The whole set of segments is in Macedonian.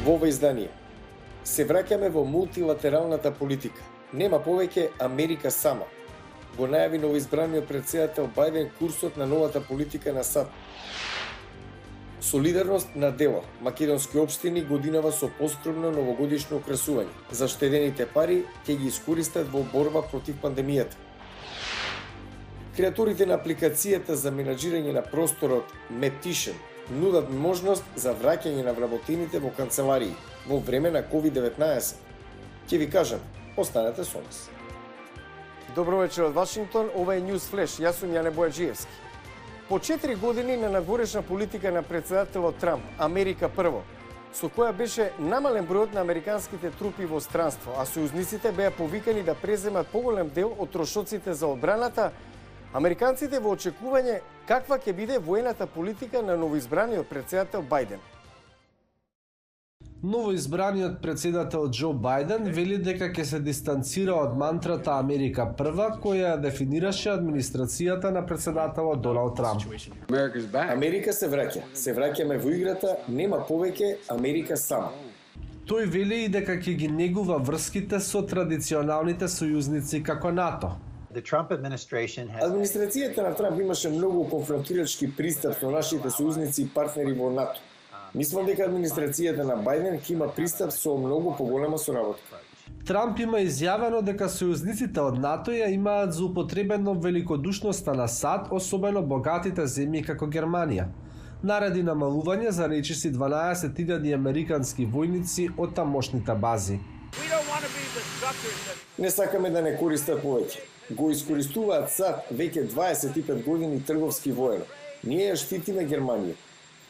Во ова издание. Се враќаме во мултилатералната политика. Нема повеќе Америка сама. Го најави новоизбраниот претседател Бајден курсот на новата политика на САД. Солидарност на дело. Македонски општини годинава со поскромно новогодишно украсување. Заштедените пари ќе ги искористат во борба против пандемијата. Креаторите на апликацијата за менаџирање на просторот Metition нудат можност за враќање на вработените во канцеларии во време на COVID-19. Ќе ви кажам, останете со нас. Добро вечер од Вашингтон, ова е News Flash, јас сум Јане Бојаджиевски. По 4 години на надворешна политика на претседателот Трамп, Америка прво, со која беше намален бројот на американските трупи во странство, а сојузниците беа повикани да преземат поголем дел од трошоците за одбраната, американците во очекување каква ќе биде воената политика на новоизбраниот претседател Бајден. Новоизбраниот претседател Џо Бајден вели дека ќе се дистанцира од мантрата Америка прва, која дефинираше администрацијата на претседателот Доналд Трамп. Америка се враќа. Се враќаме во играта, нема повеќе Америка сама. Тој вели и дека ќе ги негува врските со традиционалните сојузници како НАТО. Администрацијата на Трамп имаше многу конфронтирачки пристап со нашите сојузници и партнери во НАТО. Мислам дека администрацијата на Бајден ќе има пристап со многу поголема соработка. Трамп има изјавено дека сојузниците од НАТО ја имаат злоупотребено великодушноста на САД, особено богатите земји како Германија. Нареди намалување за речиси 12.000 американски војници од тамошните бази. Не сакаме да не користат повеќе. Го искористуваат САД веќе 25 години трговски воено. Ние ја штитиме Германија.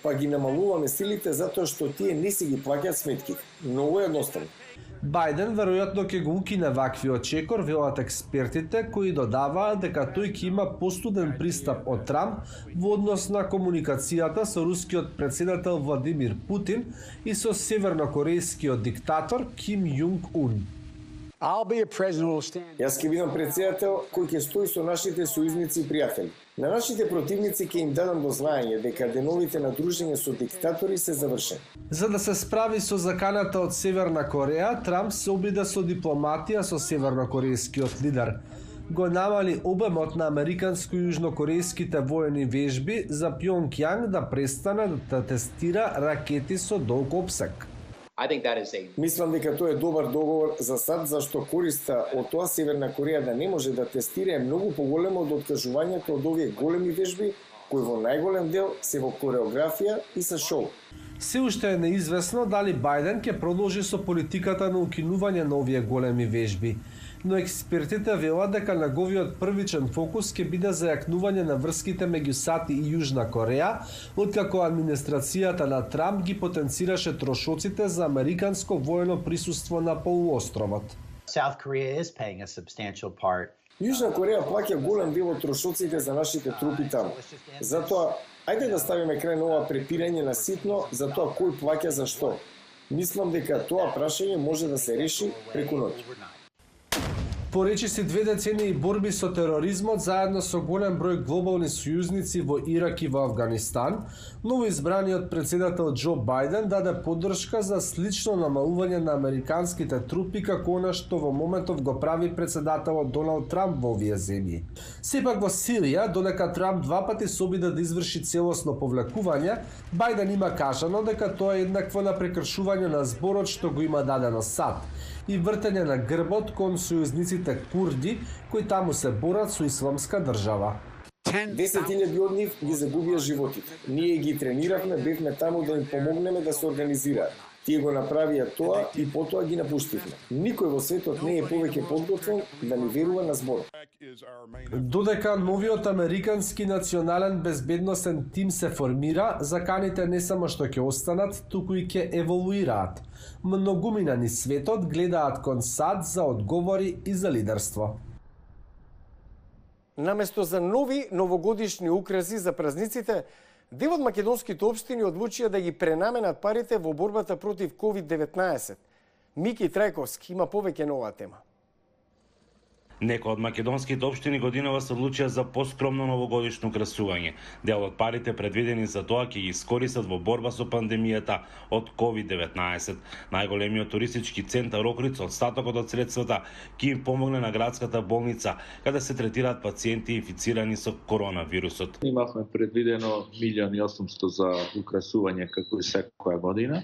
Па ги намалуваме силите затоа што тие не си ги плаќаат сметките. Многу едноставно. Бајден веројатно ќе го укине ваквиот чекор, велат експертите, кои додаваат дека тој ќе има постуден пристап од Трамп во однос на комуникацијата со рускиот претседател Владимир Путин и со севернокорејскиот диктатор Ким Јунг Ун. Јас ќе бидам претседател кој ќе стои со нашите сојузници и пријатели. На нашите противници ќе им дадам до знаење дека деновите на дружење со диктатори се завршени. За да се справи со заканата од Северна Кореја, Трамп се обиде со дипломатија со севернокорејскиот лидер. Го намали обемот на американско-јужнокорејските воени вежби за Пјонгјанг да престане да тестира ракети со долг опсек. Мислам дека тоа е добар договор за САД, зашто користа од тоа Северна Кореја да не може да тестира е многу поголема од откажувањето од овие големи вежби, кои во најголем дел се во кореографија и се шоу. Се уште е неизвестно дали Бајден ќе продолжи со политиката на укинување на овие големи вежби, но експертите велат дека неговиот првичен фокус ќе биде зајакнување на врските меѓу САД и Јужна Кореја, откако администрацијата на Трамп ги потенцираше трошоците за американско воено присуство на полуостровот. Јужна Кореја плаќа голем дел од трошоците за нашите трупи таму. Затоа, ајде да ставиме крај на ова препирање на ситно за тоа кој плаќа за што. Мислам дека тоа прашање може да се реши преку ноќ. По речиси 2 децении борби со тероризмот заедно со голем број глобални сојузници во Ирак и во Авганистан, новоизбраниот претседател Џо Бајден даде поддршка за слично намалување на американските трупи како она што во моментов го прави претседателот Доналд Трамп во овие земји. Сепак во Сирија, додека Трамп два пати се обиде да изврши целосно повлекување, Бајден има кажано дека тоа е еднакво на прекршување на зборот што го има дадено САД и вртење на грбот кон сојузниците курди кои таму се борат со исламска држава. 10.000 од нив ги загубија животите. Ние ги трениравме, бевме таму да им помогнеме да се организираат. Тие го направија тоа и потоа ги напуштивме. Никој во светот не е повеќе подготвен да ни верува на збор. Додека новиот американски национален безбедносен тим се формира, заканите не само што ќе останат, туку и ќе еволуираат. Многумина низ светот гледаат кон САД за одговори и за лидерство. Наместо за нови новогодишни украси за празниците, дел од македонските општини одлучија да ги пренаменат парите во борбата против COVID-19. Мики Трајковски има повеќе на оваа тема. Некои од македонските општини годинава се одлучија за поскромно новогодишно украсување. Дел од парите предвидени за тоа ќе ги искористат во борба со пандемијата од COVID-19. Најголемиот туристички центар Охрид со остатокот од средствата ќе им помогне на градската болница, каде се третираат пациенти инфицирани со коронавирусот. Имавме предвидено 1.800.000 за украсување како и секоја година.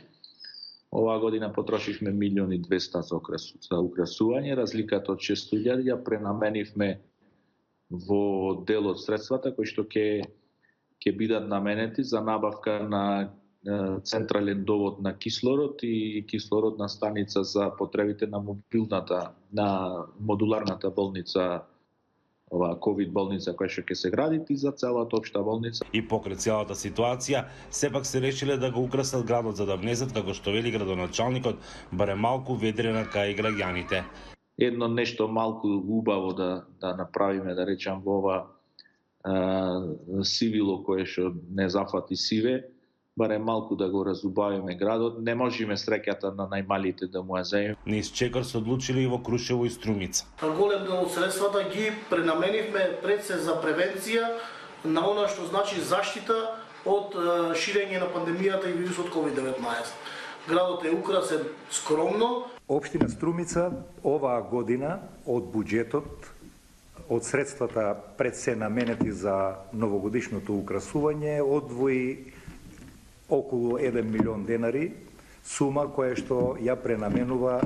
Оваа година потрошивме 1.200.000 за украсување, разликата од 600.000 ја пренаменивме во дел од средствата кои што ќе бидат наменети за набавка на централен довод на кислород и кислородна станица за потребите на модуларната болница, оваа ковид болница која што ќе се гради и за целата општа болница. И покрај целата ситуација, сепак се решиле да го украсат градот за да внесат, како што вели градоначалникот, барем малку ведрина кај граѓаните. Едно нешто малку убаво да направиме, да речам, во ова сивило кое што не зафати сиве, барем малку да го разубавиме градот. Не можеме среќата на најмалите да му ја земеме. Низ Чекор се одлучили и во Крушево и Струмица. Голем дел од средствата ги пренаменивме пред се за превенција на она што значи заштита од ширење на пандемијата и вирусот COVID-19. Градот е украсен скромно. Општина Струмица оваа година од буџетот, од средствата пред се наменети за новогодишното украсување, одвои околу 1 милион денари, сума која што ја пренаменува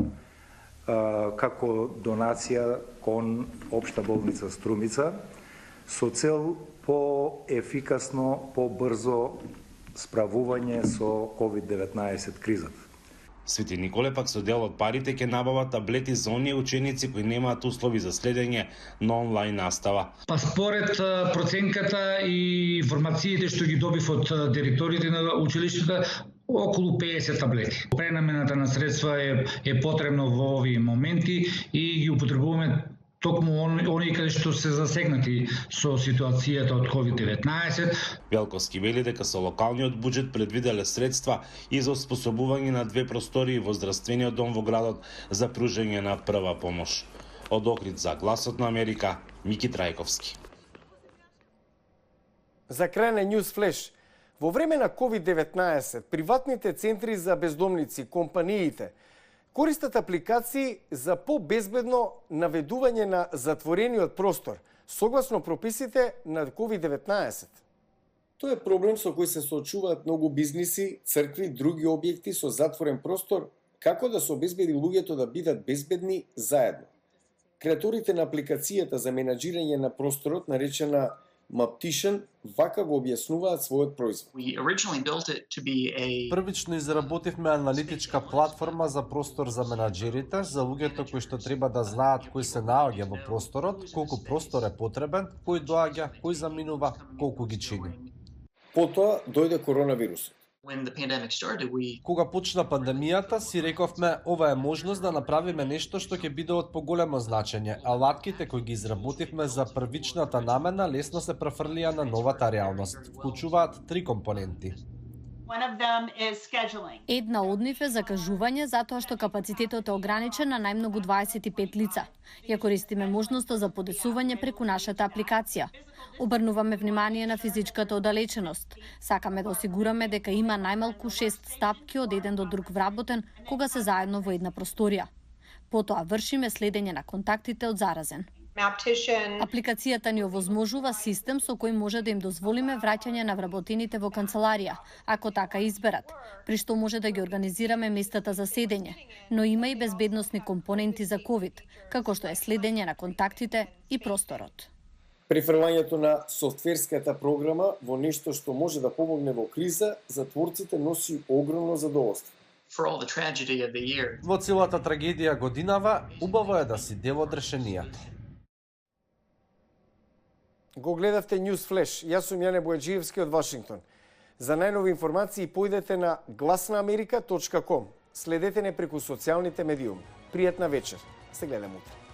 како донација кон Општа болница Струмица, со цел по-ефикасно, по-брзо справување со COVID-19 кризата. Свети Николе пак со дел од парите ќе набава таблети за оние ученици кои немаат услови за следење на онлайн настава. Па според проценката и информациите што ги добив од директорите на училиштата, околу 50 таблети. Пренамената на средства е потребно во овие моменти и ги употребуваме токму оние каде што се засегнати со ситуацијата од COVID-19. Велковски вели дека со локалниот буџет предвиделе средства и за оспособување на 2 простории во здравствениот дом во градот за пружање на прва помош. Од Охрид за Гласот на Америка, Мики Трајковски. За крај на News Flash. Во време на COVID-19, приватните центри за бездомници, компаниите, користат апликации за по-безбедно наведување на затворениот простор, согласно прописите на COVID-19. Тоа е проблем со кој се соочуваат многу бизниси, цркви, други објекти со затворен простор, како да се обезбеди луѓето да бидат безбедни заедно. Креаторите на апликацијата за менаџирање на просторот, наречена Maptition, вака го објаснуваат својот производ. Првично изработивме аналитичка платформа за простор за менаџерите, за луѓето кои што треба да знаат кој се наоѓа во просторот, колку простор е потребен, кој доаѓа, кој заминува, колку ги чини. Потоа дојде коронавирусот. Кога почна пандемијата, си рековме ова е можност да направиме нешто што ќе биде од поголемо значење. Алатките кои ги изработивме за првичната намена лесно се префрлија на новата реалност. Вклучуваат 3 компоненти. Една од нив е закажување затоа што капацитетот е ограничен на најмногу 25 лица. Ја користиме можноста за подесување преку нашата апликација. Обрнуваме внимание на физичката оддалеченост. Сакаме да осигураме дека има најмалку 6 стапки од еден до друг вработен кога се заедно во една просторија. Потоа вршиме следење на контактите од заразен. Апликацијата ни овозможува систем со кој може да им дозволиме враќање на вработените во канцеларија, ако така изберат, при што може да ги организираме местата за седење, но има и безбедносни компоненти за COVID, како што е следење на контактите и просторот. Префрлањето на софтверската програма во нешто што може да помогне во криза, за творците носи огромно задоволство. Во целата трагедија годинава, убаво е да си дел од решенијата. Го гледавте News Flash. Јас сум Јане Бојаджиевски од Вашингтон. За најнови информации појдете на glasnaamerika.com. Следете не преку социјалните медиуми. Пријатна вечер. Се гледаме утре.